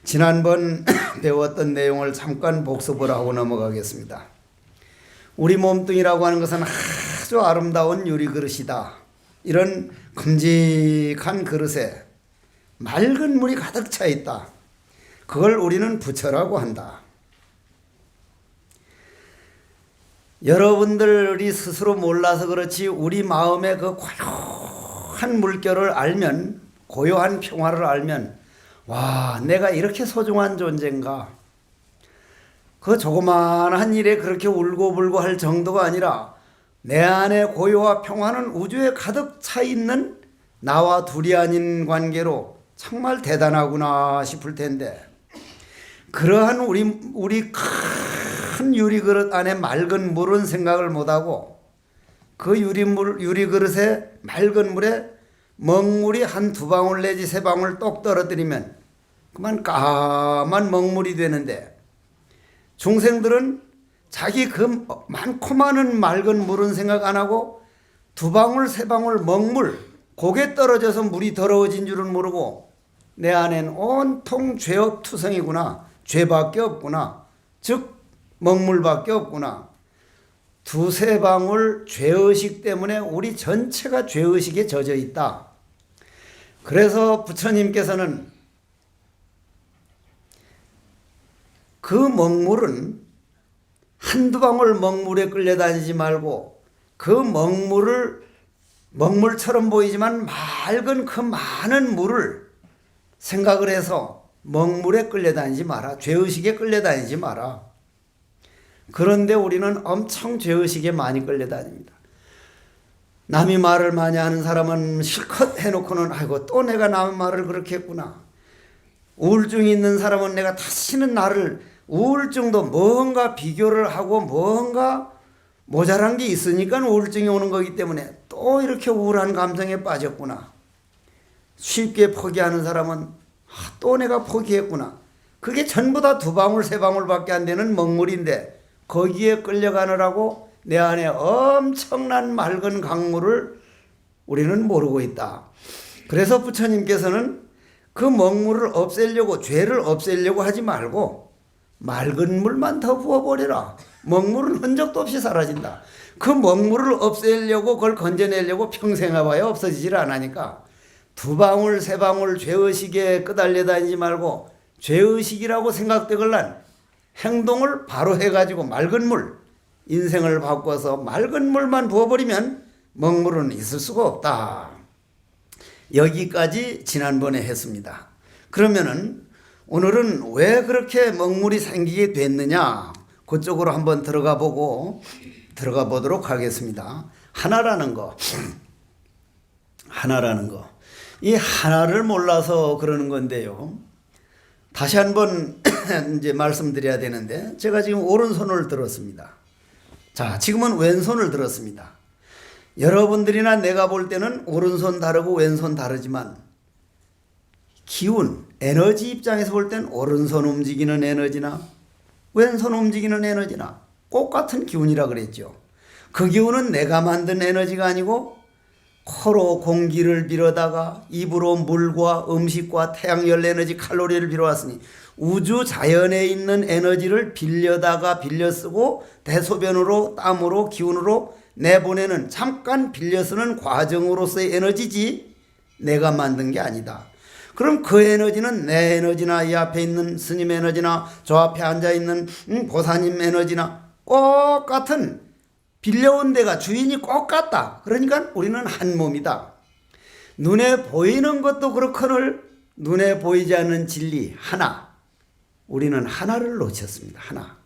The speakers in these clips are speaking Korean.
지난번 배웠던 내용을 잠깐 복습을 하고 넘어가겠습니다. 우리 몸뚱이라고 하는 것은 아주 아름다운 유리 그릇이다. 이런 큼직한 그릇에 맑은 물이 가득 차 있다. 그걸 우리는 부처라고 한다. 여러분들이 스스로 몰라서 그렇지 우리 마음의 그 고요한 물결을 알면, 고요한 평화를 알면, 와, 내가 이렇게 소중한 존재인가? 그 조그마한 일에 그렇게 울고불고 할 정도가 아니라 내 안의 고요와 평화는 우주에 가득 차 있는 나와 둘이 아닌 관계로 정말 대단하구나 싶을 텐데, 그러한 우리 큰 유리그릇 안에 맑은 물은 생각을 못하고 그 유리그릇에 맑은 물에 먹물이 한 두 방울 내지 세 방울 똑 떨어뜨리면 그만 까만 먹물이 되는데, 중생들은 자기 그 많고 많은 맑은 물은 생각 안 하고 두 방울 세 방울 먹물, 고개 떨어져서 물이 더러워진 줄은 모르고 내 안엔 온통 죄업투성이구나, 죄밖에 없구나, 즉 먹물밖에 없구나. 두세 방울 죄의식 때문에 우리 전체가 죄의식에 젖어 있다. 그래서 부처님께서는 그 먹물은 한두 방울 먹물에 끌려다니지 말고 그 먹물처럼 보이지만 맑은 그 많은 물을 생각을 해서 먹물에 끌려다니지 마라. 죄의식에 끌려다니지 마라. 그런데 우리는 엄청 죄의식에 많이 끌려다닙니다. 남이 말을 많이 하는 사람은 실컷 해놓고는 아이고 또 내가 남 말을 그렇게 했구나. 우울증이 있는 사람은 내가 다시는 나를, 우울증도 뭔가 비교를 하고 뭔가 모자란 게 있으니까 우울증이 오는 거기 때문에 또 이렇게 우울한 감정에 빠졌구나. 쉽게 포기하는 사람은 또 내가 포기했구나. 그게 전부 다 두 방울 세 방울밖에 안 되는 먹물인데 거기에 끌려가느라고 내 안에 엄청난 맑은 강물을 우리는 모르고 있다. 그래서 부처님께서는 그 먹물을 없애려고, 죄를 없애려고 하지 말고 맑은 물만 더 부어버려라. 먹물은 흔적도 없이 사라진다. 그 먹물을 없애려고, 그걸 건져내려고 평생 해봐야 없어지질 않으니까 두 방울 세 방울 죄의식에 끄달려 다니지 말고 죄의식이라고 생각되걸란 행동을 바로 해가지고 맑은 물, 인생을 바꿔서 맑은 물만 부어버리면 먹물은 있을 수가 없다. 여기까지 지난번에 했습니다. 그러면은 오늘은 왜 그렇게 먹물이 생기게 됐느냐, 그쪽으로 한번 들어가 보도록 하겠습니다. 하나라는 거. 이 하나를 몰라서 그러는 건데요. 다시 한번 이제 말씀드려야 되는데, 제가 지금 오른손을 들었습니다. 자, 지금은 왼손을 들었습니다. 여러분들이나 내가 볼 때는 오른손 다르고 왼손 다르지만 기운, 에너지 입장에서 볼 땐 오른손 움직이는 에너지나 왼손 움직이는 에너지나 똑같은 기운이라 그랬죠. 그 기운은 내가 만든 에너지가 아니고 코로 공기를 빌어다가 입으로 물과 음식과 태양열 에너지 칼로리를 빌어왔으니 우주 자연에 있는 에너지를 빌려다가 빌려 쓰고 대소변으로 땀으로 기운으로 내보내는, 잠깐 빌려 쓰는 과정으로서의 에너지지 내가 만든 게 아니다. 그럼 그 에너지는 내 에너지나 이 앞에 있는 스님 에너지나 저 앞에 앉아있는 보사님 에너지나 똑같은, 빌려온 데가 주인이 똑같다. 그러니까 우리는 한 몸이다. 눈에 보이는 것도 그렇거늘 눈에 보이지 않는 진리 하나, 우리는 하나를 놓쳤습니다. 하나.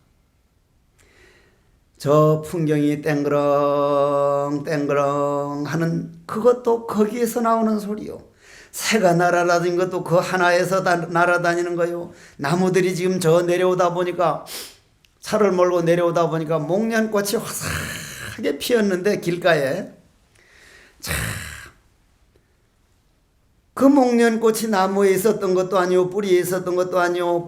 저 풍경이 땡그렁 땡그렁 하는 그것도 거기에서 나오는 소리요. 새가 날아다니는 것도 그 하나에서 날아다니는 거요. 나무들이 지금 저 내려오다 보니까, 차를 몰고 내려오다 보니까 목련꽃이 화사하게 피었는데 길가에, 참, 그 목련꽃이 나무에 있었던 것도 아니오, 뿌리에 있었던 것도 아니오,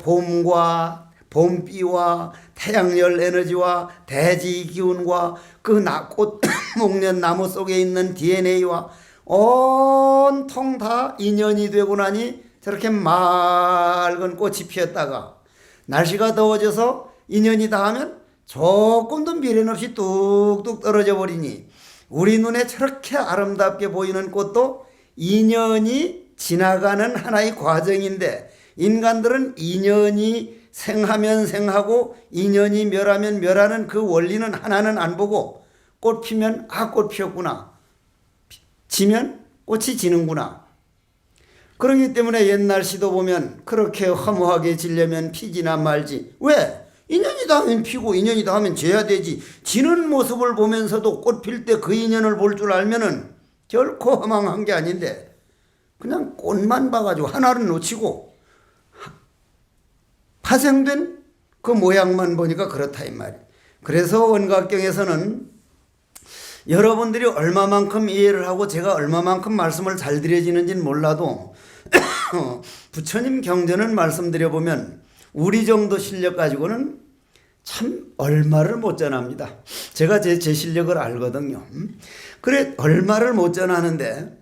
봄비와 태양열 에너지와 대지 기운과 그 꽃 목련 나무 속에 있는 DNA와 온통 다 인연이 되고 나니 저렇게 맑은 꽃이 피었다가 날씨가 더워져서 인연이 닿으면 조금도 미련 없이 뚝뚝 떨어져 버리니 우리 눈에 저렇게 아름답게 보이는 꽃도 인연이 지나가는 하나의 과정인데 인간들은 인연이 생하면 생하고 인연이 멸하면 멸하는 그 원리는 하나는 안 보고 꽃 피면 꽃 피었구나. 지면 꽃이 지는구나. 그렇기 때문에 옛날 시도 보면 그렇게 허무하게 지려면 피지나 말지. 왜? 인연이 닿으면 피고 인연이 닿으면 져야 되지. 지는 모습을 보면서도 꽃 필 때 그 인연을 볼 줄 알면은 결코 허망한 게 아닌데 그냥 꽃만 봐가지고 하나를 놓치고 파생된 그 모양만 보니까 그렇다 이 말이에요. 그래서 원각경에서는 여러분들이 얼마만큼 이해를 하고 제가 얼마만큼 말씀을 잘 드려지는지는 몰라도 부처님 경전을 말씀드려보면 우리 정도 실력 가지고는 참 얼마를 못 전합니다. 제가 제 실력을 알거든요. 그래 얼마를 못 전하는데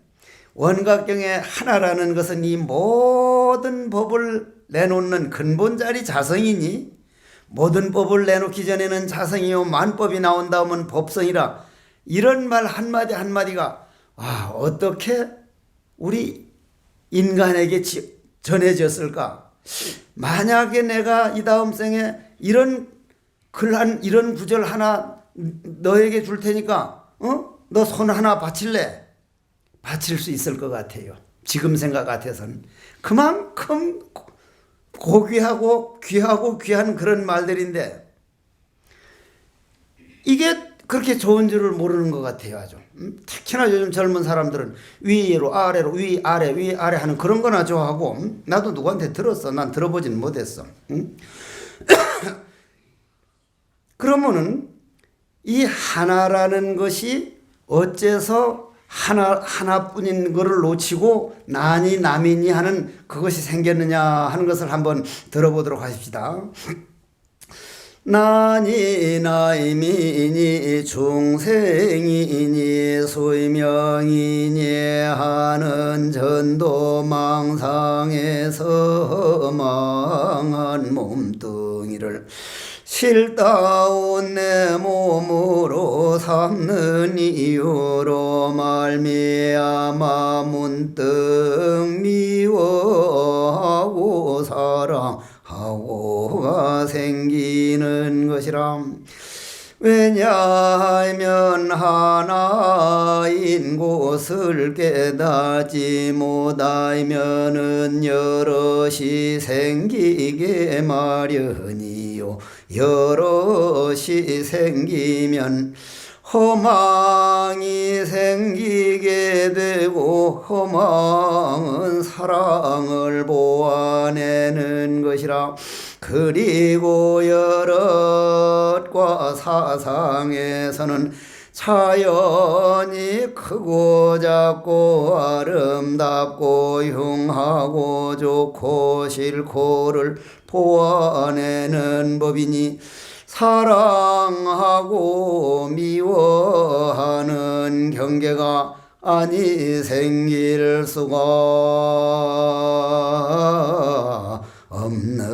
원각경의 하나라는 것은 이 모든 법을 내놓는 근본자리 자성이니 모든 법을 내놓기 전에는 자성이요 만법이 나온 다음은 법성이라 이런 말 한마디 한마디가 어떻게 우리 인간에게 전해졌을까? 만약에 내가 이 다음 생에 이런 이런 구절 하나 너에게 줄 테니까 너 손 하나 바칠래? 바칠 수 있을 것 같아요. 지금 생각 같아서는 그만큼 고귀하고 귀한 그런 말들인데 이게 그렇게 좋은 줄을 모르는 것 같아요. 아주 특히나 요즘 젊은 사람들은 위로 아래로 위 아래 하는 그런 거나 좋아하고 나도 누구한테 들었어. 난 들어보진 못했어. 그러면은 이 하나라는 것이 어째서 하나뿐인 것을 놓치고 나니 남이니 하는 그것이 생겼느냐 하는 것을 한번 들어보도록 하십시다. 나니 나이미니 중생이니 소이명이니 하는 전도망상에서 망한 몸뚱이를 실다운 내 몸으로 삼는 이유로 말미암아 문득 미워하고 사랑하고가 생기는 것이라. 왜냐하면 하나인 곳을 깨닫지 못하면은 여럿이 생기게 마련이요 여럿이 생기면 허망이 생기게 되고 허망은 사랑을 보아내는 것이라. 그리고 여럿과 사상에서는 자연이 크고 작고 아름답고 흉하고 좋고 싫고를 보아내는 법이니 사랑하고 미워하는 경계가 아니 생길 수가 없는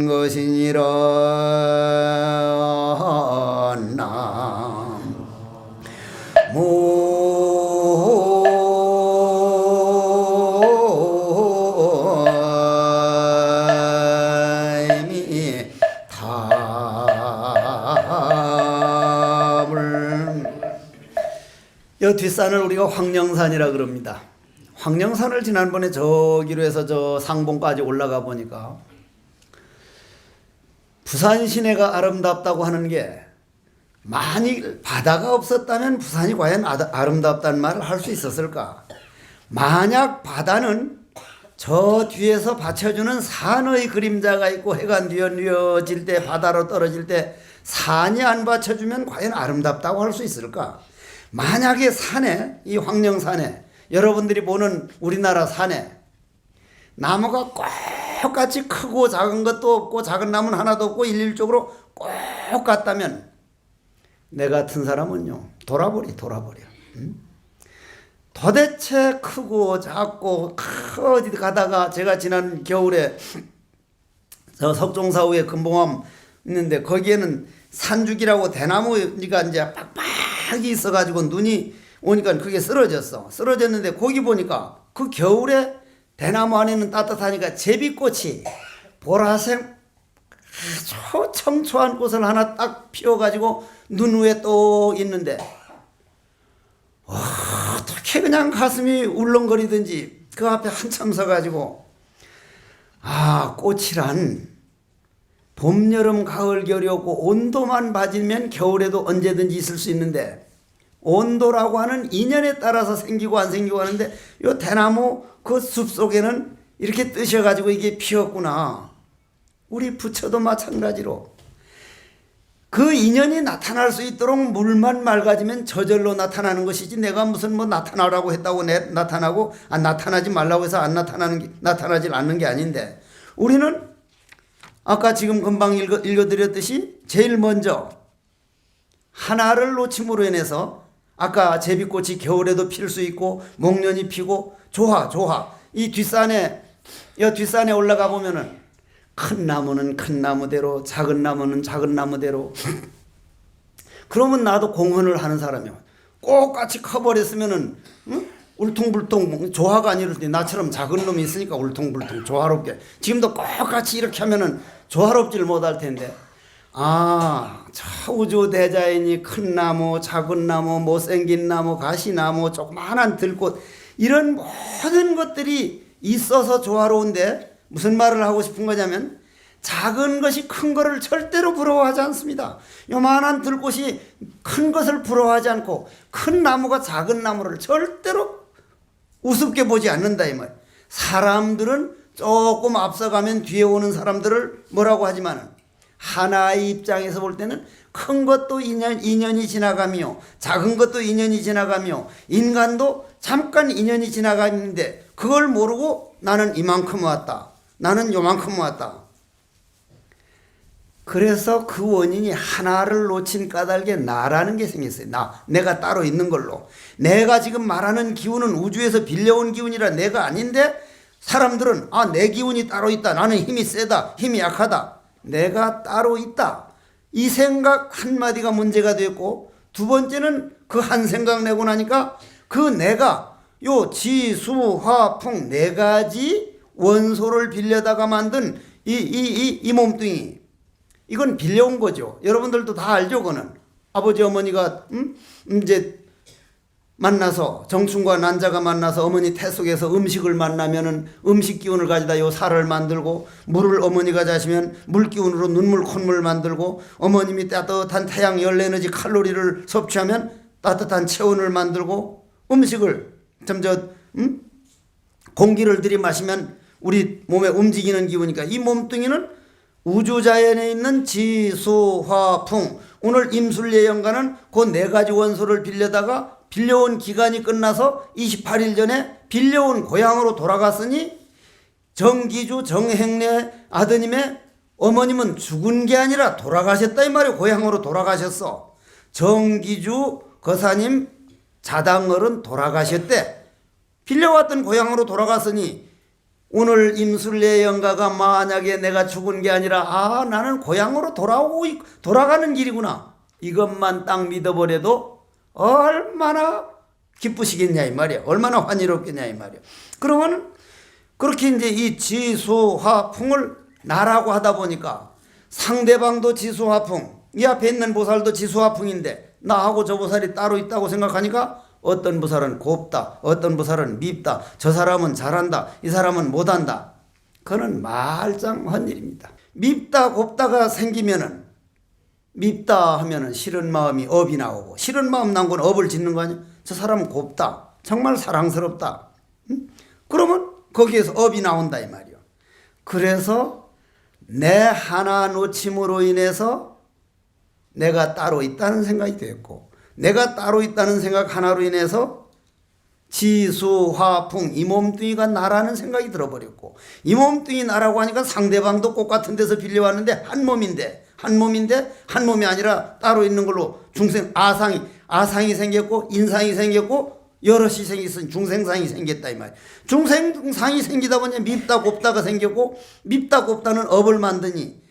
것이니라. 이 뒷산을 우리가 황령산이라 그럽니다. 황령산을 지난번에 저기로 해서 저 상봉까지 올라가 보니까 부산 시내가 아름답다고 하는 게 만일 바다가 없었다면 부산이 과연 아름답다는 말을 할 수 있었을까? 만약 바다는 저 뒤에서 받쳐주는 산의 그림자가 있고 해가 뉘어질 때 바다로 떨어질 때 산이 안 받쳐주면 과연 아름답다고 할 수 있을까? 만약에 산에 이 황령산에 여러분들이 보는 우리나라 산에 나무가 똑같이 크고 작은 것도 없고 작은 나무는 하나도 없고 일률적으로 꼭 같다면 내 같은 사람은요 돌아버려. 도대체 크고 작고 어디 가다가 제가 지난 겨울에 저 석종사후에 금봉암 있는데 거기에는 산죽이라고 대나무가 이제 빡빡이 있어가지고 눈이 오니까 그게 쓰러졌어. 쓰러졌는데 거기 보니까 그 겨울에 대나무 안에는 따뜻하니까 제비꽃이 보라색 아주 청초한 꽃을 하나 딱 피워가지고 눈 위에 또 있는데 어떻게 그냥 가슴이 울렁거리든지 그 앞에 한참 서가지고 꽃이란 봄, 여름, 가을, 겨울이 없고 온도만 맞으면 겨울에도 언제든지 있을 수 있는데 온도라고 하는 인연에 따라서 생기고 안 생기고 하는데 요 대나무 그 숲 속에는 이렇게 뜨셔가지고 이게 피었구나. 우리 부처도 마찬가지로 그 인연이 나타날 수 있도록 물만 맑아지면 저절로 나타나는 것이지 내가 무슨 뭐 나타나라고 했다고 나타나고 나타나지 말라고 해서 안 나타나질 않는 게 아닌데 우리는 아까 지금 금방 읽어드렸듯이 제일 먼저 하나를 놓침으로 인해서 아까 제비꽃이 겨울에도 필 수 있고 목련이 피고 조화 이 뒷산에 올라가 보면은 큰 나무는 큰 나무대로 작은 나무는 작은 나무대로 그러면 나도 공헌을 하는 사람이야. 똑같이 커버렸으면은 울퉁불퉁 조화가 아니를 때 나처럼 작은 놈이 있으니까 울퉁불퉁 조화롭게 지금도 똑같이 이렇게 하면은 조화롭지를 못할 텐데 저 우주 대자연이 큰 나무 작은 나무 못생긴 나무 가시나무 조그마한 들꽃 이런 모든 것들이 있어서 조화로운데 무슨 말을 하고 싶은 거냐면 작은 것이 큰 거를 절대로 부러워하지 않습니다. 요만한 들꽃이 큰 것을 부러워하지 않고 큰 나무가 작은 나무를 절대로 우습게 보지 않는다 이 말. 사람들은 조금 앞서가면 뒤에 오는 사람들을 뭐라고 하지만 하나의 입장에서 볼 때는 큰 것도 인연이 지나가며 작은 것도 인연이 지나가며 인간도 잠깐 인연이 지나가는데 그걸 모르고 나는 이만큼 왔다. 나는 요만큼 왔다. 그래서 그 원인이 하나를 놓친 까닭에 나라는 게 생겼어요. 내가 따로 있는 걸로. 내가 지금 말하는 기운은 우주에서 빌려온 기운이라 내가 아닌데 사람들은 내 기운이 따로 있다. 나는 힘이 세다. 힘이 약하다. 내가 따로 있다. 이 생각 한마디가 문제가 됐고 두 번째는 그 한 생각 내고 나니까 그 내가 요 지수, 화, 풍 네 가지 원소를 빌려다가 만든 이 몸뚱이 이건 빌려온 거죠. 여러분들도 다 알죠. 그거는 아버지 어머니가 이제 만나서 정충과 난자가 만나서 어머니 태 속에서 음식을 만나면은 음식 기운을 가지다 요 살을 만들고 물을 어머니가 자시면 물 기운으로 눈물 콧물 만들고 어머님이 따뜻한 태양 열 에너지 칼로리를 섭취하면 따뜻한 체온을 만들고 음식을 공기를 들이마시면 우리 몸에 움직이는 기운이니까 이 몸뚱이는 우주자연에 있는 지수, 화, 풍 오늘 임술예연가는 그 네 가지 원소를 빌려온 기간이 끝나서 28일 전에 빌려온 고향으로 돌아갔으니 정기주 정행래 아드님의 어머님은 죽은 게 아니라 돌아가셨다 이 말이에요. 고향으로 돌아가셨어. 정기주 거사님 자당어른 돌아가셨대. 빌려왔던 고향으로 돌아갔으니 오늘 임술례연가가 만약에 내가 죽은 게 아니라 나는 고향으로 돌아가는 길이구나. 이것만 딱 믿어버려도 얼마나 기쁘시겠냐 이 말이야. 얼마나 환희롭겠냐 이 말이야. 그러면 그렇게 이제 이 지수화풍을 나라고 하다 보니까 상대방도 지수화풍, 이 앞에 있는 보살도 지수화풍인데 나하고 저 보살이 따로 있다고 생각하니까 어떤 보살은 곱다, 어떤 보살은 밉다, 저 사람은 잘한다, 이 사람은 못한다. 그는 말짱한 일입니다. 밉다 곱다가 생기면은 밉다 하면은 싫은 마음이 업이 나오고 싫은 마음 나온 건 업을 짓는 거 아니야? 저 사람은 곱다, 정말 사랑스럽다. 그러면 거기에서 업이 나온다 이 말이야. 그래서 내 하나 놓침으로 인해서 내가 따로 있다는 생각이 됐고 내가 따로 있다는 생각 하나로 인해서 지수, 화, 풍 이 몸뚱이가 나라는 생각이 들어버렸고 이 몸뚱이 나라고 하니까 상대방도 똑같은 데서 빌려왔는데 한 몸인데 한 몸이 아니라 따로 있는 걸로 중생 아상이 생겼고 인상이 생겼고 여럿이 생겼으니 중생상이 생겼다 이 말이야. 중생상이 생기다 보니 밉다 곱다가 생겼고 밉다 곱다는 업을 만드니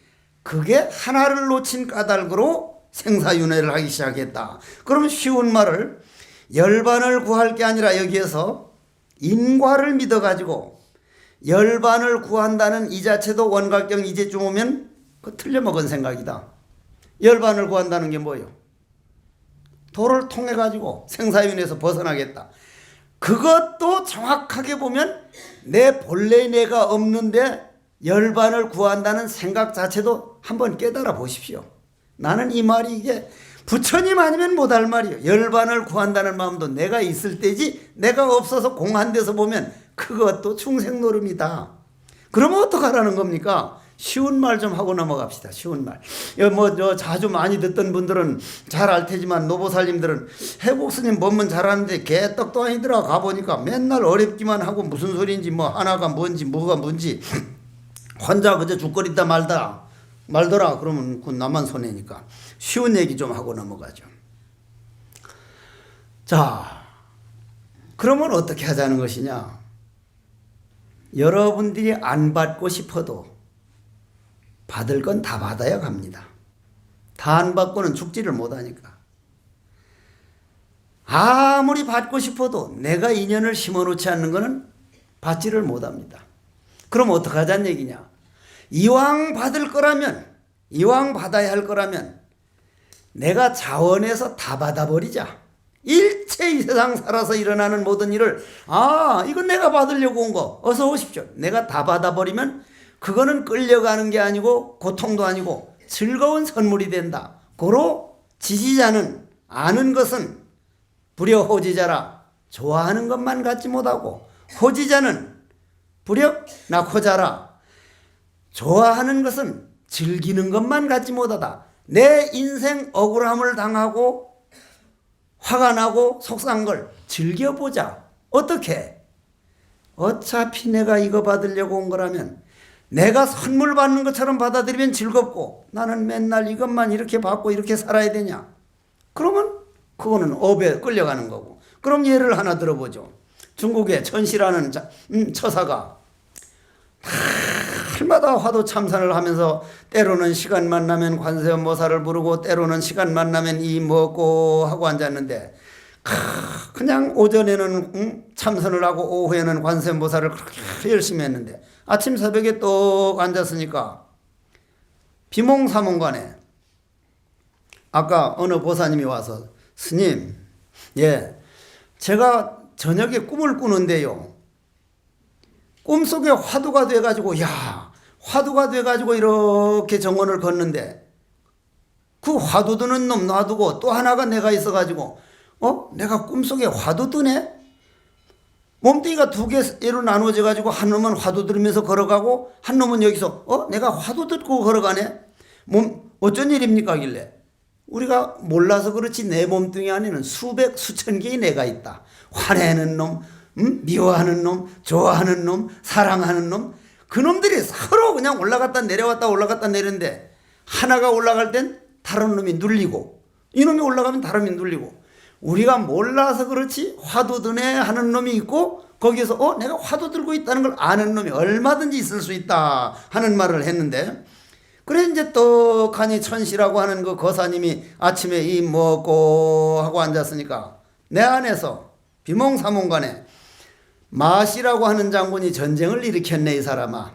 그게 하나를 놓친 까닭으로 생사윤회를 하기 시작했다. 그러면 쉬운 말을 열반을 구할 게 아니라 여기에서 인과를 믿어가지고 열반을 구한다는 이 자체도 원각경 이제쯤 오면 그 틀려먹은 생각이다. 열반을 구한다는 게 뭐예요? 도를 통해 가지고 생사윤회에서 벗어나겠다. 그것도 정확하게 보면 내 본래 내가 없는데 열반을 구한다는 생각 자체도 한번 깨달아 보십시오. 나는 이 말이 이게 부처님 아니면 못할 말이에요. 열반을 구한다는 마음도 내가 있을 때지 내가 없어서 공한 데서 보면 그것도 충생노름이다. 그러면 어떡하라는 겁니까? 쉬운 말 좀 하고 넘어갑시다. 쉬운 말. 저 자주 많이 듣던 분들은 잘 알 테지만 노보살님들은 해국스님 법문 잘하는데 개떡도 아니더라. 가보니까 맨날 어렵기만 하고 무슨 소리인지 뭐 하나가 뭔지 뭐가 뭔지 혼자 그저 죽거리다 말더라. 그러면 그 나만 손해니까 쉬운 얘기 좀 하고 넘어가죠. 자, 그러면 어떻게 하자는 것이냐? 여러분들이 안 받고 싶어도 받을 건 다 받아야 갑니다. 다 안 받고는 죽지를 못하니까. 아무리 받고 싶어도 내가 인연을 심어놓지 않는 것은 받지를 못합니다. 그럼 어떻게 하자는 얘기냐? 이왕 받을 거라면, 이왕 받아야 할 거라면 내가 자원해서 다 받아버리자. 일체 이 세상 살아서 일어나는 모든 일을 이건 내가 받으려고 온 거 어서 오십시오. 내가 다 받아버리면 그거는 끌려가는 게 아니고 고통도 아니고 즐거운 선물이 된다. 고로 지지자는 아는 것은 불여호지자라. 좋아하는 것만 갖지 못하고 호지자는 불여낙호자라. 좋아하는 것은 즐기는 것만 갖지 못하다. 내 인생 억울함을 당하고 화가 나고 속상한 걸 즐겨보자. 어떻게? 어차피 내가 이거 받으려고 온 거라면 내가 선물 받는 것처럼 받아들이면 즐겁고 나는 맨날 이것만 이렇게 받고 이렇게 살아야 되냐? 그러면 그거는 업에 끌려가는 거고. 그럼 예를 하나 들어보죠. 중국의 천시라는 처사가 날마다 화두 참선을 하면서 때로는 시간만 나면 관세음보살을 부르고 때로는 시간만 나면 이 먹고 하고 앉았는데 그냥 오전에는 참선을 하고 오후에는 관세음보살을 그렇게 열심히 했는데 아침 새벽에 또 앉았으니까 비몽사몽간에 아까 어느 보사님이 와서 스님, 제가 저녁에 꿈을 꾸는데요. 꿈속에 화두가 돼가지고 화두가 돼가지고 이렇게 정원을 걷는데 그 화두 드는 놈 놔두고 또 하나가 내가 있어가지고 내가 꿈속에 화두 드네? 몸뚱이가 두 개로 나누어져 가지고 한 놈은 화두 들으면서 걸어가고 한 놈은 여기서 내가 화두 듣고 걸어가네? 어쩐 일입니까? 하길래 우리가 몰라서 그렇지 내 몸뚱이 안에는 수백 수천 개의 내가 있다. 화내는 놈, 미워하는 놈, 좋아하는 놈, 사랑하는 놈, 그놈들이 서로 그냥 올라갔다 내렸는데 하나가 올라갈 땐 다른 놈이 눌리고 이놈이 올라가면 다른 놈이 눌리고 우리가 몰라서 그렇지 화두 드네 하는 놈이 있고 거기에서 내가 화두 들고 있다는 걸 아는 놈이 얼마든지 있을 수 있다 하는 말을 했는데 그래 이제 떡하니 천시라고 하는 그 거사님이 아침에 이 먹고 하고 앉았으니까 내 안에서 비몽사몽간에 마시라고 하는 장군이 전쟁을 일으켰네. 이 사람아,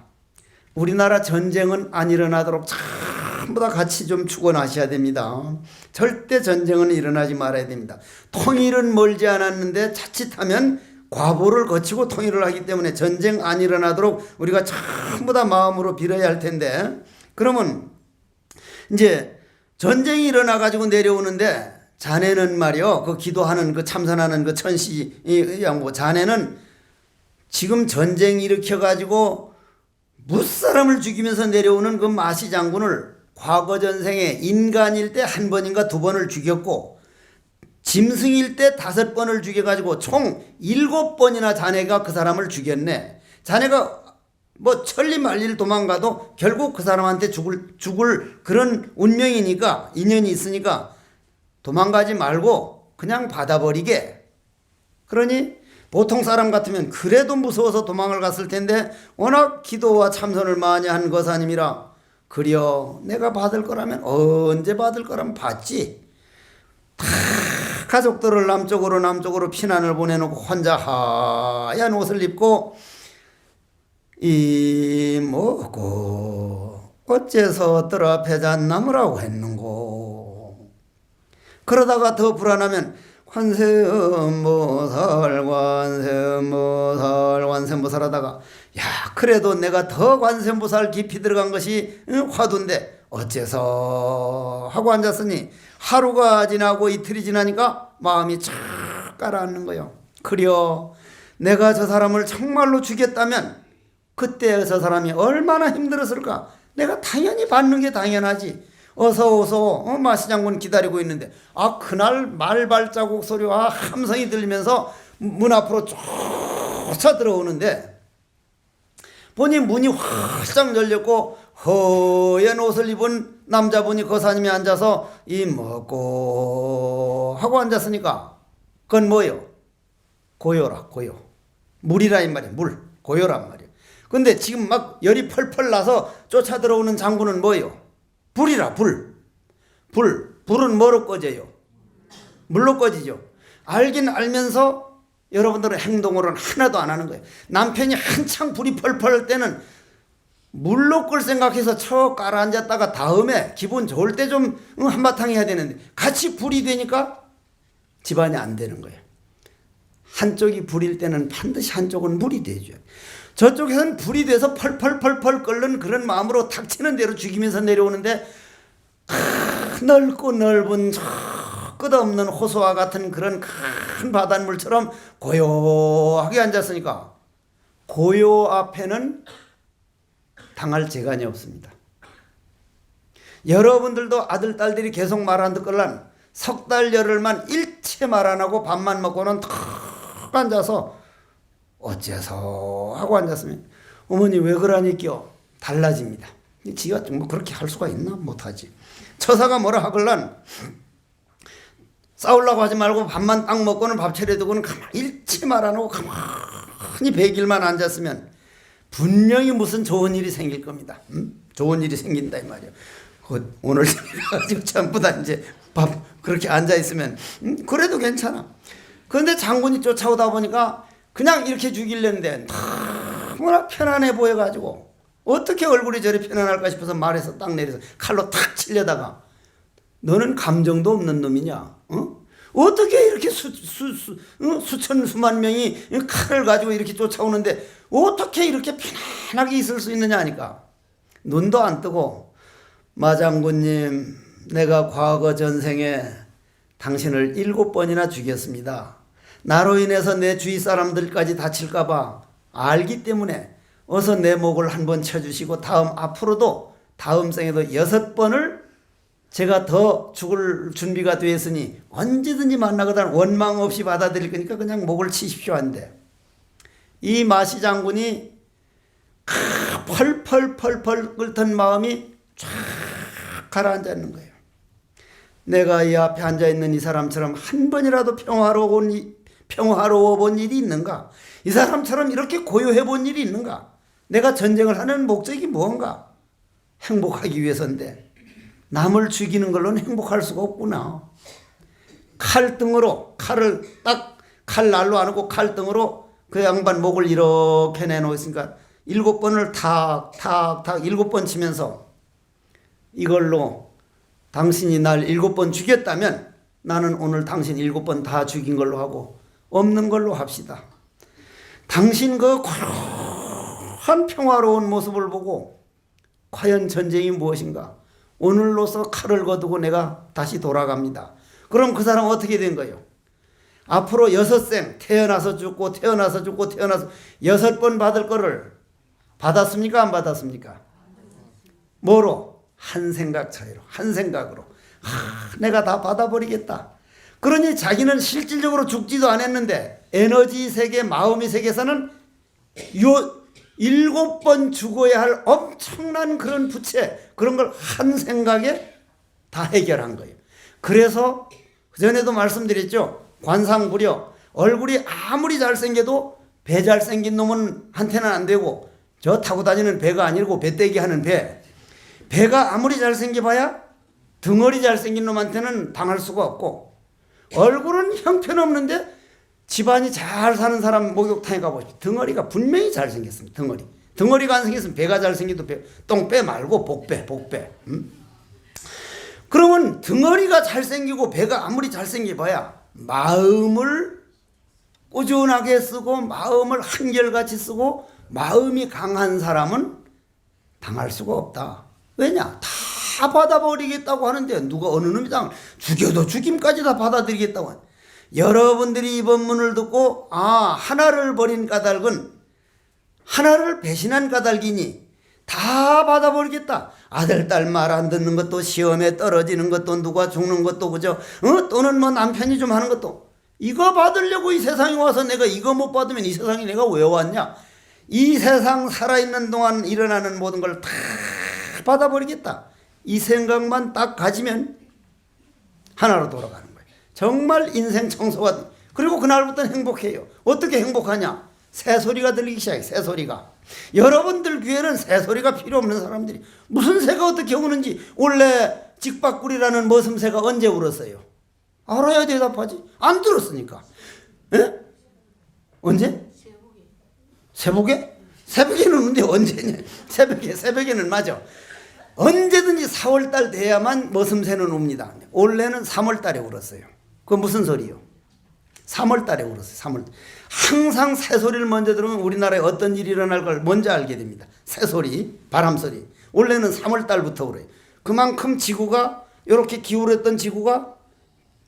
우리나라 전쟁은 안 일어나도록 전부 다 같이 좀 축원하셔야 됩니다. 절대 전쟁은 일어나지 말아야 됩니다. 통일은 멀지 않았는데 자칫하면 과보를 거치고 통일을 하기 때문에 전쟁 안 일어나도록 우리가 전부 다 마음으로 빌어야 할 텐데, 그러면 이제 전쟁이 일어나 가지고 내려오는데 자네는 말이요, 그 기도하는 그 참선하는 그 천시 양보 자네는 지금 전쟁 일으켜 가지고 무사람을 죽이면서 내려오는 그 마시 장군을 과거 전생에 인간일 때 한 번인가 두 번을 죽였고 짐승일 때 5번을 죽여가지고 총 7번이나 자네가 그 사람을 죽였네. 자네가 뭐 천리만리를 도망가도 결국 그 사람한테 죽을 그런 운명이니까, 인연이 있으니까 도망가지 말고 그냥 받아버리게. 그러니 보통 사람 같으면 그래도 무서워서 도망을 갔을 텐데 워낙 기도와 참선을 많이 한 거사님이라 그려 내가 받을 거라면 언제 받을 거라면 받지. 다 가족들을 남쪽으로 피난을 보내놓고 혼자 하얀 옷을 입고 이 뭐고 어째서 뜰 앞에 잣나무라고 했는고. 그러다가 더 불안하면 관세음보살 하다가 야 그래도 내가 더 관세음보살 깊이 들어간 것이 화두인데 어째서 하고 앉았으니 하루가 지나고 이틀이 지나니까 마음이 착 가라앉는 거예요. 그려 내가 저 사람을 정말로 죽였다면 그때 저 사람이 얼마나 힘들었을까. 내가 당연히 받는 게 당연하지. 어서 마시장군 기다리고 있는데 그날 말 발자국 소리와 함성이 들리면서 문 앞으로 쫓아 들어오는데 보니 문이 활짝 열렸고 허연 옷을 입은 남자분이 거사님이 앉아서 이 먹고 하고 앉았으니까 그건 뭐요? 고요라 고요. 물이라 이 말이야. 물 고요란 말이야. 근데 지금 막 열이 펄펄 나서 쫓아 들어오는 장군은 뭐요? 불이라 불. 불은 뭐로 꺼져요? 물로 꺼지죠. 알긴 알면서 여러분들은 행동으로는 하나도 안 하는 거예요. 남편이 한창 불이 펄펄 할 때는 물로 끌 생각해서 쳐 깔아앉았다가 다음에 기분 좋을 때 좀 한바탕 해야 되는데 같이 불이 되니까 집안이 안 되는 거예요. 한쪽이 불일 때는 반드시 한쪽은 물이 되죠. 저쪽에서는 불이 돼서 펄펄 끓는 그런 마음으로 닥치는 대로 죽이면서 내려오는데 넓고 넓은 끝없는 호수와 같은 그런 큰 바닷물처럼 고요하게 앉았으니까 고요 앞에는 당할 재간이 없습니다. 여러분들도 아들 딸들이 계속 말 안 듣걸란 석 달 열흘만 일체 말 안 하고 밥만 먹고는 탁 앉아서 어째서 하고 앉았으면 어머니 왜 그러니까 달라집니다. 지가 뭐 그렇게 할 수가 있나? 못하지. 처사가 뭐라 하걸란 싸우려고 하지 말고 밥만 딱 먹고는 밥 차려두고는 가만히 일치 말 안 하고 가만히 100일만 앉았으면 분명히 무슨 좋은 일이 생길 겁니다. 좋은 일이 생긴다 이 말이야. 오늘 가지고 전부 다 이제 밥 그렇게 앉아 있으면 그래도 괜찮아. 그런데 장군이 쫓아오다 보니까 그냥 이렇게 죽이려는데 너무나 편안해 보여가지고 어떻게 얼굴이 저리 편안할까 싶어서 말에서 딱 내려서 칼로 탁 치려다가 너는 감정도 없는 놈이냐? 어떻게 이렇게 수천 수만 명이 칼을 가지고 이렇게 쫓아오는데 어떻게 이렇게 편안하게 있을 수 있느냐 하니까 눈도 안 뜨고 마장군님 내가 과거 전생에 당신을 7번이나 죽였습니다. 나로 인해서 내 주위 사람들까지 다칠까봐 알기 때문에 어서 내 목을 한번 쳐주시고 앞으로도 다음 생에도 6번을 제가 더 죽을 준비가 되었으니 언제든지 만나거든 원망 없이 받아들일 거니까 그냥 목을 치십시오 한대. 이 마시 장군이 펄펄 끓던 마음이 쫙 가라앉아 있는 거예요. 내가 이 앞에 앉아있는 이 사람처럼 한 번이라도 평화로워 본 일이 있는가? 이 사람처럼 이렇게 고요해 본 일이 있는가? 내가 전쟁을 하는 목적이 무언가? 행복하기 위해서인데 남을 죽이는 걸로는 행복할 수가 없구나. 칼등으로 칼을 딱 칼날로 안 하고 칼등으로 그 양반 목을 이렇게 내놓으니까 7번을 탁 7번 치면서 이걸로 당신이 날 7번 죽였다면 나는 오늘 당신 7번 다 죽인 걸로 하고 없는 걸로 합시다. 당신 그 고요한 평화로운 모습을 보고 과연 전쟁이 무엇인가? 오늘로서 칼을 거두고 내가 다시 돌아갑니다. 그럼 그 사람 어떻게 된 거예요? 앞으로 6생 태어나서 죽고 태어나서 죽고 태어나서 6번 받을 거를 받았습니까? 안 받았습니까? 뭐로? 한 생각 차이로, 한 생각으로 내가 다 받아버리겠다. 그러니 자기는 실질적으로 죽지도 않았는데 에너지 세계, 마음의 세계에서는 7번 죽어야 할 엄청난 그런 부채, 그런 걸 한 생각에 다 해결한 거예요. 그래서 그전에도 말씀드렸죠. 관상부려 얼굴이 아무리 잘생겨도 배 잘생긴 놈은 한테는 안 되고 저 타고 다니는 배가 아니고 배떼기 하는 배가 아무리 잘생겨봐야 덩어리 잘생긴 놈한테는 당할 수가 없고 얼굴은 형편없는데 집안이 잘 사는 사람 목욕탕에 가보십시오. 덩어리가 분명히 잘생겼습니다. 덩어리가 안 생겼으면 배가 잘생겨도 똥배 말고 복배. 그러면 덩어리가 잘생기고 배가 아무리 잘생겨봐야 마음을 꾸준하게 쓰고 마음을 한결같이 쓰고 마음이 강한 사람은 당할 수가 없다. 왜냐? 다 받아버리겠다고 하는데 누가 어느 놈이 죽여도 죽임까지 다 받아들이겠다고 하는. 여러분들이 이 본문을 듣고 하나를 버린 까닭은 하나를 배신한 까닭이니 다 받아버리겠다. 아들 딸 말 안 듣는 것도 시험에 떨어지는 것도 누가 죽는 것도 그저 또는 뭐 남편이 좀 하는 것도 이거 받으려고 이 세상에 와서 내가 이거 못 받으면 이 세상에 내가 왜 왔냐. 이 세상 살아있는 동안 일어나는 모든 걸 다 받아버리겠다. 이 생각만 딱 가지면 하나로 돌아가는 거예요. 정말 인생 청소가. 그리고 그날부터는 행복해요. 어떻게 행복하냐? 새소리가 들리기 시작해. 새소리가. 여러분들 귀에는 새소리가 필요 없는 사람들이 무슨 새가 어떻게 우는지. 원래 직박구리라는 머슴새가 언제 울었어요? 알아야 대답하지. 안 들었으니까. 에? 언제? 새벽에? 새벽에는 우는데 언제냐? 새벽에는 맞아. 언제든지 4월달 돼야만 머슴새는 웁니다. 원래는 3월달에 울었어요. 그건 무슨 소리요? 3월달에 울었어요. 3월. 항상 새소리를 먼저 들으면 우리나라에 어떤 일이 일어날 걸 먼저 알게 됩니다. 새소리, 바람소리. 원래는 3월달부터 울어요. 그만큼 지구가 이렇게 기울었던 지구가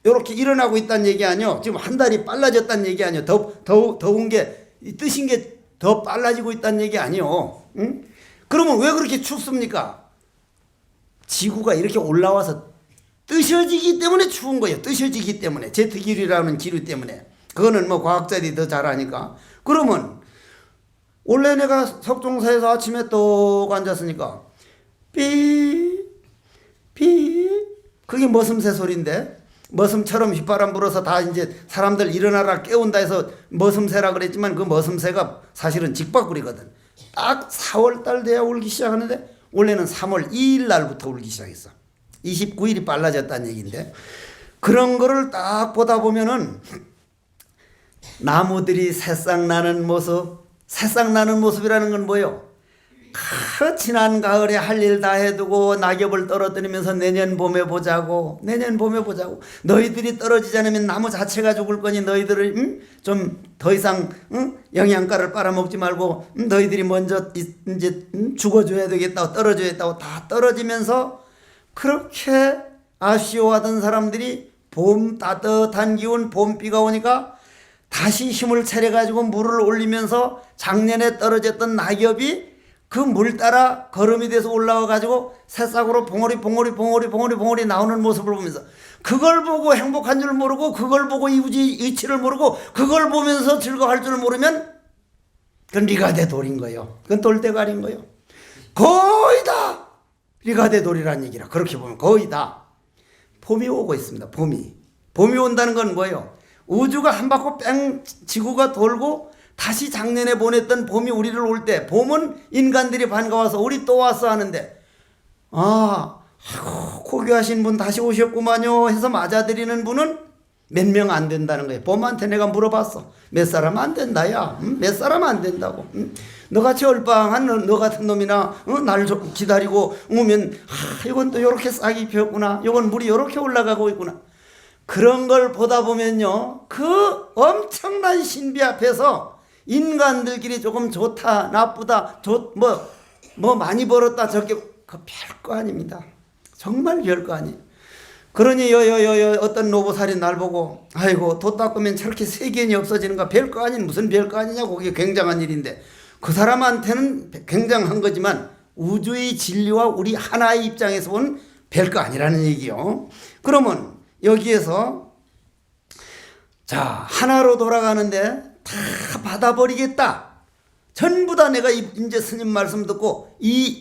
이렇게 일어나고 있다는 얘기 아니요. 지금 한 달이 빨라졌다는 얘기 아니요. 더운 게 뜨신 게 더 빨라지고 있다는 얘기 아니요. 응? 그러면 왜 그렇게 춥습니까? 지구가 이렇게 올라와서 뜨셔지기 때문에 추운 거예요. 뜨셔지기 때문에. 제트기류라는 기류 때문에. 그거는 뭐 과학자들이 더 잘 아니까. 그러면 원래 내가 석종사에서 아침에 똑 앉았으니까 삐 그게 머슴새 소리인데 머슴처럼 휘바람 불어서 다 이제 사람들 일어나라 깨운다 해서 머슴새라 그랬지만 그 머슴새가 사실은 직박구리거든. 딱 4월달 돼야 울기 시작하는데 원래는 3월 2일 날부터 울기 시작했어. 29일이 빨라졌다는 얘기인데 그런 거를 딱 보다 보면은 나무들이 새싹 나는 모습이라는 건 뭐예요? 지난 가을에 할 일 다 해두고 낙엽을 떨어뜨리면서 내년 봄에 보자고. 너희들이 떨어지지 않으면 나무 자체가 죽을 거니 너희들을 좀 더 이상 영양가를 빨아먹지 말고 너희들이 먼저 이제 죽어줘야 되겠다고 떨어져야겠다고 다 떨어지면서 그렇게 아쉬워하던 사람들이 봄 따뜻한 기운 봄비가 오니까 다시 힘을 차려가지고 물을 올리면서 작년에 떨어졌던 낙엽이 그 물 따라 거름이 돼서 올라와가지고 새싹으로 봉오리 나오는 모습을 보면서 그걸 보고 행복한 줄 모르고 그걸 보고 이치를 모르고 그걸 보면서 즐거워할 줄 모르면 그건 리가데 돌인 거예요. 그건 돌대가리인 거예요. 거의 다 리가데 돌이라는 얘기라. 그렇게 보면 거의 다 봄이 오고 있습니다. 봄이 온다는 건 뭐예요? 우주가 한 바퀴 뺑 지구가 돌고 다시 작년에 보냈던 봄이 우리를 올 때 봄은 인간들이 반가워서 우리 또 왔어 하는데 고귀하신 분 다시 오셨구만요 해서 맞아들이는 분은 몇 명 안 된다는 거예요. 봄한테 내가 물어봤어. 몇 사람 안 된다 야. 몇 사람 안 된다고. 너같이 얼빵한 너 같은 놈이나 날 기다리고 오면 이건 또 이렇게 싹이 피었구나. 이건 물이 이렇게 올라가고 있구나. 그런 걸 보다 보면요. 그 엄청난 신비 앞에서 인간들끼리 조금 좋다 나쁘다 뭐 많이 벌었다 적게 그 별거 아닙니다. 정말 별거 아니에요. 그러니 어떤 노보살이 날 보고 아이고 도 닦으면 저렇게 세견이 없어지는가. 별거 아닌 무슨 별거 아니냐고. 그게 굉장한 일인데 그 사람한테는 굉장한 거지만 우주의 진리와 우리 하나의 입장에서 본 별거 아니라는 얘기요. 그러면 여기에서 자 하나로 돌아가는데 다 받아버리겠다. 전부 다 내가 이제 스님 말씀 듣고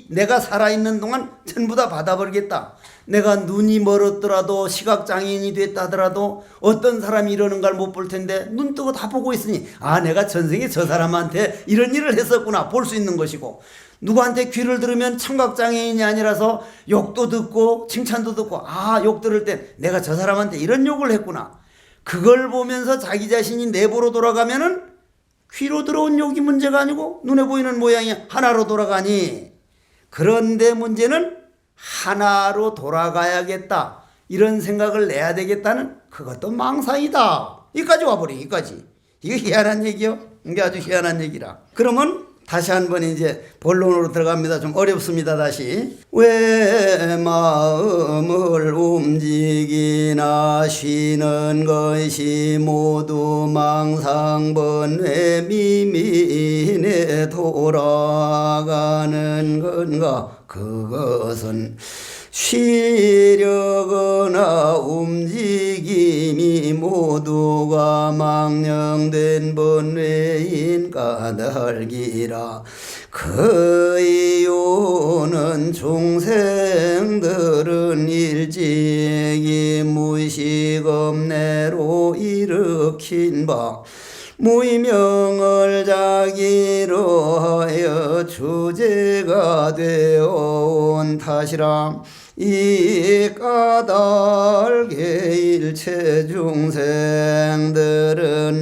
내가 살아있는 동안 전부 다 받아버리겠다. 내가 눈이 멀었더라도 시각장애인이 됐다 하더라도 어떤 사람이 이러는 걸 못 볼 텐데 눈 뜨고 다 보고 있으니 내가 전생에 저 사람한테 이런 일을 했었구나 볼 수 있는 것이고, 누구한테 귀를 들으면 청각장애인이 아니라서 욕도 듣고 칭찬도 듣고 욕 들을 때 내가 저 사람한테 이런 욕을 했구나. 그걸 보면서 자기 자신이 내보로 돌아가면은 귀로 들어온 욕이 문제가 아니고 눈에 보이는 모양이 하나로 돌아가니, 그런데 문제는 하나로 돌아가야겠다 이런 생각을 내야 되겠다는 그것도 망상이다. 여기까지 와버려. 여기까지. 이거 희한한 얘기요. 이게 아주 희한한 얘기라. 그러면 다시 한번 이제 본론으로 들어갑니다. 좀 어렵습니다. 다시. 왜 마음을 움직이나 쉬는 것이 모두 망상번뇌 미민에 돌아가는 건가? 그것은 쉬려거나 움직임이 모두가 망령된 번뇌인 까닭이라. 그 이유는 중생들은 일찍이 무식업내로 일으킨 바 무의명을 자기로 하여 주제가 되어온 탓이라. 이 까닭에 일체 중생들은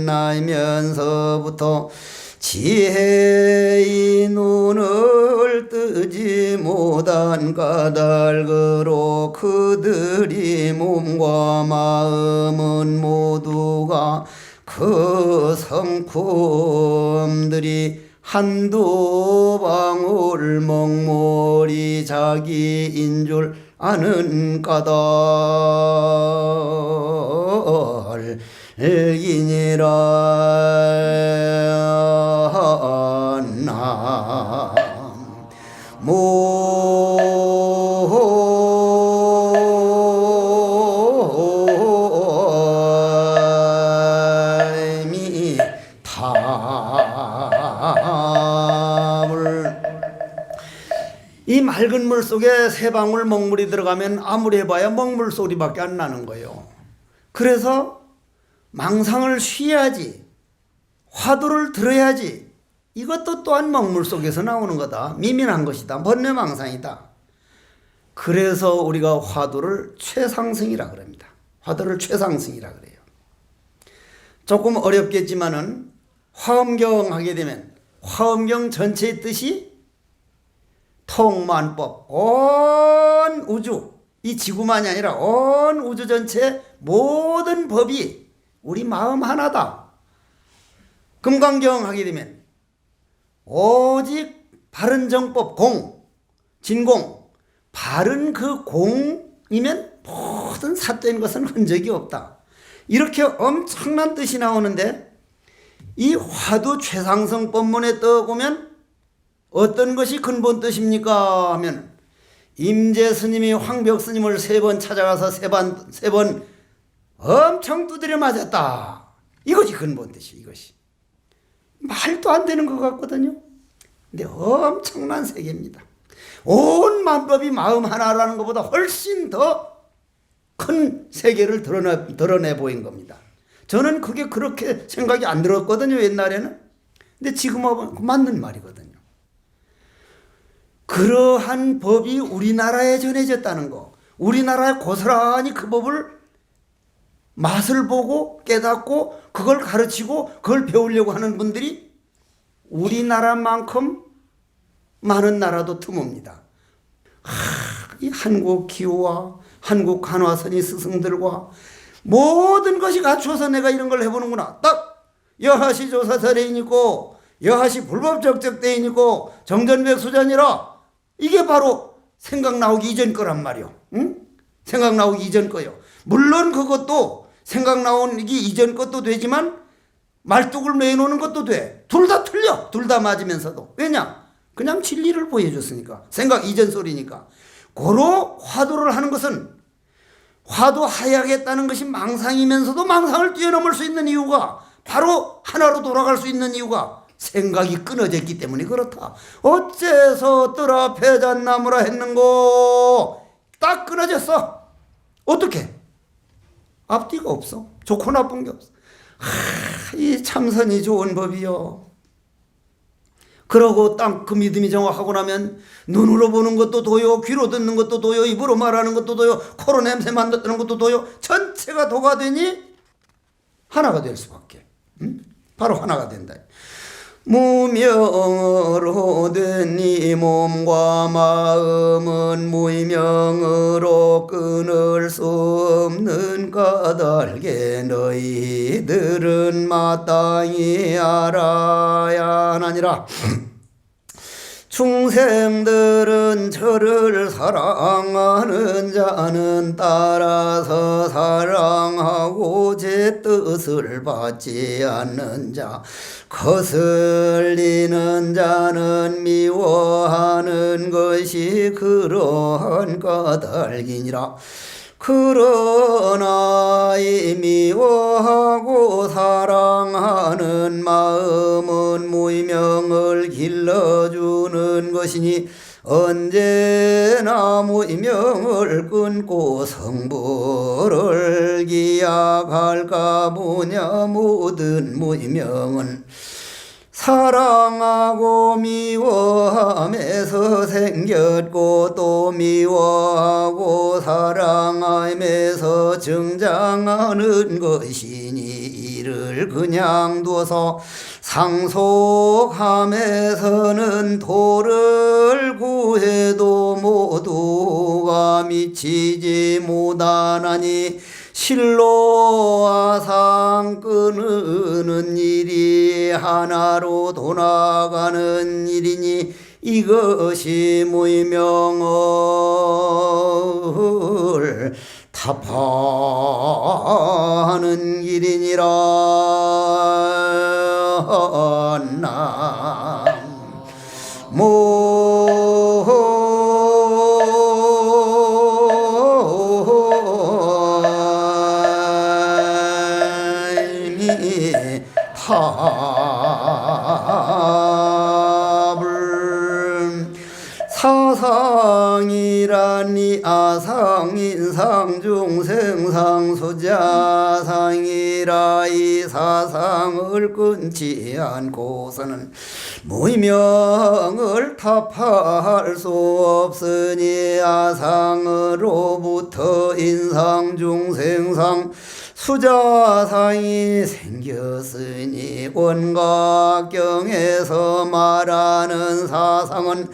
나이면서부터 지혜의 눈을 뜨지 못한 까닭으로 그들이 몸과 마음은 모두가 그 성품들이 한두 방울 먹물이 자기인 줄 아는 까닭이니라. 이 맑은 물 속에 세 방울 먹물이 들어가면 아무리 해봐야 먹물 소리밖에 안 나는 거예요. 그래서 망상을 쉬어야지, 화두를 들어야지. 이것도 또한 먹물 속에서 나오는 거다. 미민한 것이다. 번뇌망상이다. 그래서 우리가 화두를 최상승이라 그럽니다. 화두를 최상승이라 그래요. 조금 어렵겠지만은 화엄경 하게 되면 화엄경 전체의 뜻이 통만법, 온 우주, 이 지구만이 아니라 온 우주 전체 모든 법이 우리 마음 하나다. 금강경 하게 되면 오직 바른 정법 공, 진공, 바른 그 공이면 모든 삿된 것은 흔적이 없다. 이렇게 엄청난 뜻이 나오는데 이 화두 최상승 법문에 떠보면 어떤 것이 근본 뜻입니까 하면, 임재 스님이 황벽 스님을 3번 찾아가서 세 번 엄청 두드려 맞았다. 이것이 근본 뜻이. 이것이 말도 안 되는 것 같거든요. 근데 엄청난 세계입니다. 온 만법이 마음 하나라는 것보다 훨씬 더 큰 세계를 드러내 보인 겁니다. 저는 그게 그렇게 생각이 안 들었거든요, 옛날에는. 근데 지금은 맞는 말이거든요. 그러한 법이 우리나라에 전해졌다는 거, 우리나라에 고스란히 그 법을 맛을 보고 깨닫고 그걸 가르치고 그걸 배우려고 하는 분들이 우리나라만큼 많은 나라도 드뭅니다. 이 한국 기후와 한국 간화선이 스승들과 모든 것이 갖추어서 내가 이런 걸 해보는구나. 딱 여하시 조사설에인 있고 여하시 불법적적대인 있고 정전백 수전이라. 이게 바로 생각 나오기 이전 거란 말이요. 응? 생각 나오기 이전 거요. 물론 그것도 생각 나오기 이전 것도 되지만 말뚝을 내놓는 것도 돼. 둘 다 틀려. 둘 다 맞으면서도. 왜냐? 그냥 진리를 보여줬으니까. 생각 이전 소리니까. 고로 화두를 하는 것은, 화두하야겠다는 것이 망상이면서도 망상을 뛰어넘을 수 있는 이유가, 바로 하나로 돌아갈 수 있는 이유가 생각이 끊어졌기 때문에 그렇다. 어째서 뜰 앞에 잣나무라 했는고? 딱 끊어졌어. 어떻게? 앞뒤가 없어. 좋고 나쁜 게 없어. 이 참선이 좋은 법이요. 그러고 딱 그 믿음이 정확하고 나면 눈으로 보는 것도 도요, 귀로 듣는 것도 도요, 입으로 말하는 것도 도요, 코로 냄새 맡는 것도 도요. 전체가 도가 되니 하나가 될 수밖에. 바로 하나가 된다. 무명으로 된 이 몸과 마음은 무명으로 끊을 수 없는 까닭에 너희들은 마땅히 알아야 하니라. 중생들은 저를 사랑하는 자는 따라서 사랑하고 제 뜻을 받지 않는 자, 거슬리는 자는 미워하는 것이 그러한 까닭이니라. 그러나 이 미워하고 사랑하는 마음은 무명을 길러주는 것이니 언제나 무명을 끊고 성불을 기약할까 보냐. 모든 무명은 사랑하고 미워함에서 생겼고 또 미워하고 사랑함에서 증장하는 것이니 이를 그냥 두어서 상속함에서는 도를 구해도 모두가 미치지 못하나니 실로와 상 끊는 일이 하나로 돌아가는 일이니 이것이 무명을 타파하는 길이니라. 답을 사상이라니 아상인상 중생상 수자상이라. 이 사상을 끊지 않고서는 무명을 타파할 수 없으니 아상으로부터 인상 중생상 수자상이 생겼으니 원각경에서 말하는 사상은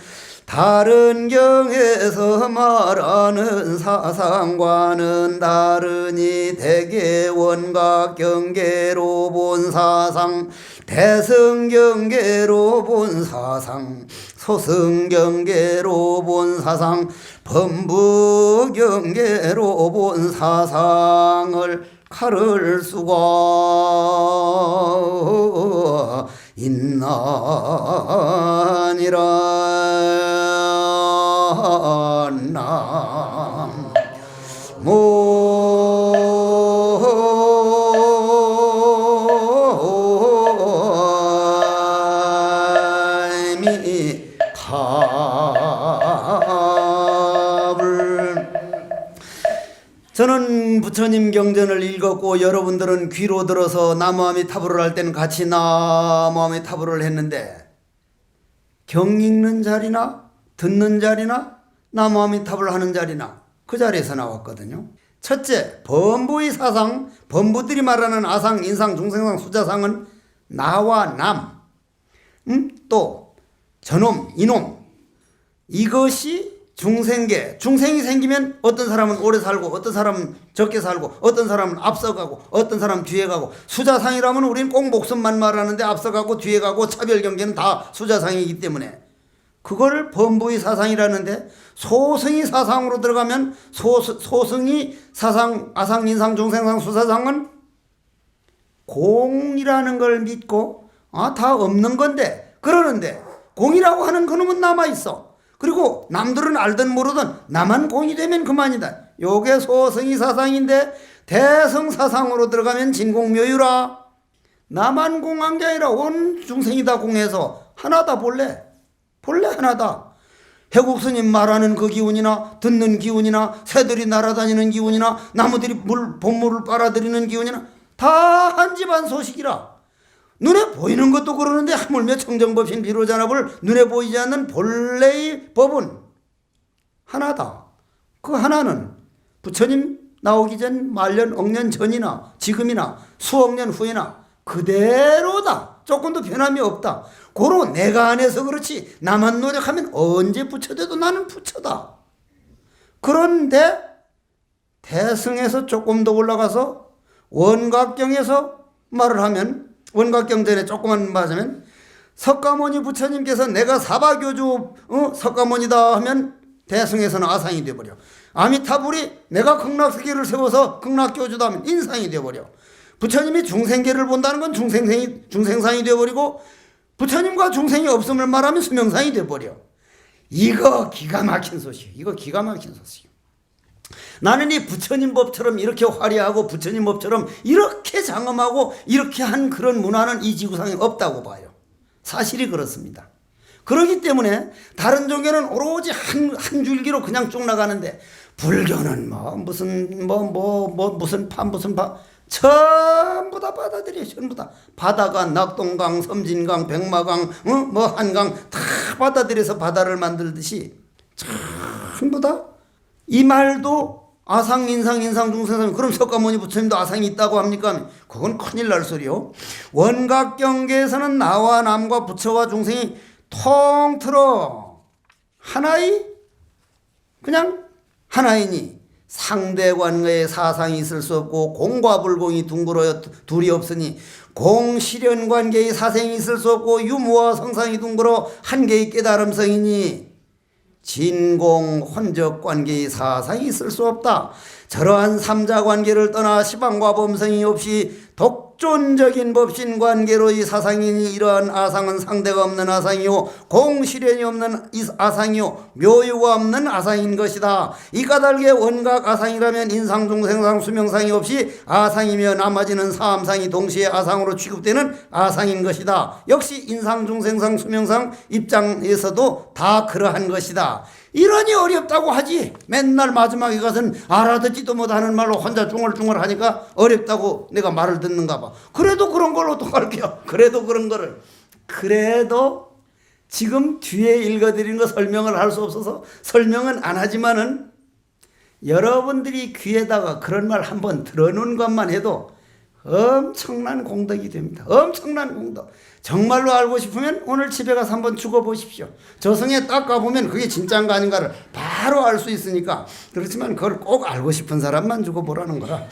다른 경에서 말하는 사상과는 다르니 대개 원각경계로 본 사상, 대승경계로 본 사상, 소승경계로 본 사상, 범부경계로 본 사상을 가를 수가 있나니라. 저는 부처님 경전을 읽었고 여러분들은 귀로 들어서 나무아미타불을 할 때는 같이 나무아미타불을 했는데 경 읽는 자리나 듣는 자리나 나무아미타불 하는 자리나 그 자리에서 나왔거든요. 첫째, 범부의 사상, 범부들이 말하는 아상, 인상, 중생상, 수자상은 나와 남, 또 저놈, 이놈, 이것이 중생계. 중생이 생기면 어떤 사람은 오래 살고 어떤 사람은 적게 살고 어떤 사람은 앞서가고 어떤 사람은 뒤에 가고, 수자상이라면 우리는 꼭 목숨만 말하는데 앞서가고 뒤에 가고 차별경계는 다 수자상이기 때문에 그걸 범부의 사상이라는데, 소승이 사상으로 들어가면 소승이 사상, 아상, 인상, 중생상, 수사상은 공이라는 걸 믿고 다 없는 건데 그러는데 공이라고 하는 그놈은 남아있어. 그리고 남들은 알든 모르든 나만 공이 되면 그만이다. 요게 소승이 사상인데 대승사상으로 들어가면 진공묘유라. 나만 공한 게 아니라 온 중생이 다 공해서 하나다 본래 하나다. 해국 스님 말하는 그 기운이나 듣는 기운이나 새들이 날아다니는 기운이나 나무들이 봄물을 빨아들이는 기운이나 다 한 집안 소식이라. 눈에 보이는 것도 그러는데 하물며 청정법신 비로자납을 눈에 보이지 않는 본래의 법은 하나다. 그 하나는 부처님 나오기 전 만년 억년 전이나 지금이나 수억 년 후에나 그대로다. 조금도 변함이 없다. 고로 내가 안에서 그렇지 나만 노력하면 언제 부처돼도 나는 부처다. 그런데 대승에서 조금 더 올라가서 원각경에서 말을 하면, 원각경 전에 조금만 말하자면, 석가모니 부처님께서 내가 사바교주 석가모니다 하면 대승에서는 아상이 되어버려. 아미타불이 내가 극락세계를 세워서 극락교주다 하면 인상이 되어버려. 부처님이 중생계를 본다는 건 중생상이 되어버리고, 부처님과 중생이 없음을 말하면 수명상이 되어버려. 이거 기가 막힌 소식. 이거 기가 막힌 소식. 나는 이 부처님 법처럼 이렇게 화려하고 부처님 법처럼 이렇게 장엄하고 이렇게 한 그런 문화는 이 지구상에 없다고 봐요. 사실이 그렇습니다. 그렇기 때문에 다른 종교는 오로지 한 줄기로 그냥 쭉 나가는데, 불교는 무슨 파 전부 다 받아들여. 전부 다 바다가 낙동강, 섬진강, 백마강, 한강 다 받아들여서 바다를 만들듯이 전부 다. 이 말도 아상, 인상, 중생상. 그럼 석가모니 부처님도 아상이 있다고 합니까? 그건 큰일 날 소리요. 원각경계에서는 나와 남과 부처와 중생이 통틀어 하나의, 그냥 하나이니 상대관계에 사상이 있을 수 없고 공과 불공이 둥그러 둘이 없으니 공실현관계의 사생이 있을 수 없고 유무와 성상이 둥그러 한계의 깨달음성이니 진공 혼적관계의 사상이 있을 수 없다. 저러한 삼자관계를 떠나 시방과 범성이 없이 독존적인 법신관계로의 사상이니 이러한 아상은 상대가 없는 아상이요 공실현이 없는 아상이요 묘유가 없는 아상인 것이다. 이 까닭에 원각 아상이라면 인상, 중생상, 수명상이 없이 아상이며 나머지는 사암상이 동시에 아상으로 취급되는 아상인 것이다. 역시 인상, 중생상, 수명상 입장에서도 다 그러한 것이다. 이러니 어렵다고 하지. 맨날 마지막에 가서는 알아듣지도 못하는 말로 혼자 중얼중얼 하니까 어렵다고 내가 말을 듣는가 봐. 그래도 그런 걸 어떡할게요. 그래도 그런 거를. 그래도 지금 뒤에 읽어드린 거 설명을 할 수 없어서 설명은 안 하지만은 여러분들이 귀에다가 그런 말 한번 들어놓은 것만 해도 엄청난 공덕이 됩니다. 엄청난 공덕. 정말로 알고 싶으면 오늘 집에 가서 한번 죽어보십시오. 저승에 딱 가보면 그게 진짜인가 아닌가를 바로 알 수 있으니까. 그렇지만 그걸 꼭 알고 싶은 사람만 죽어보라는 거라.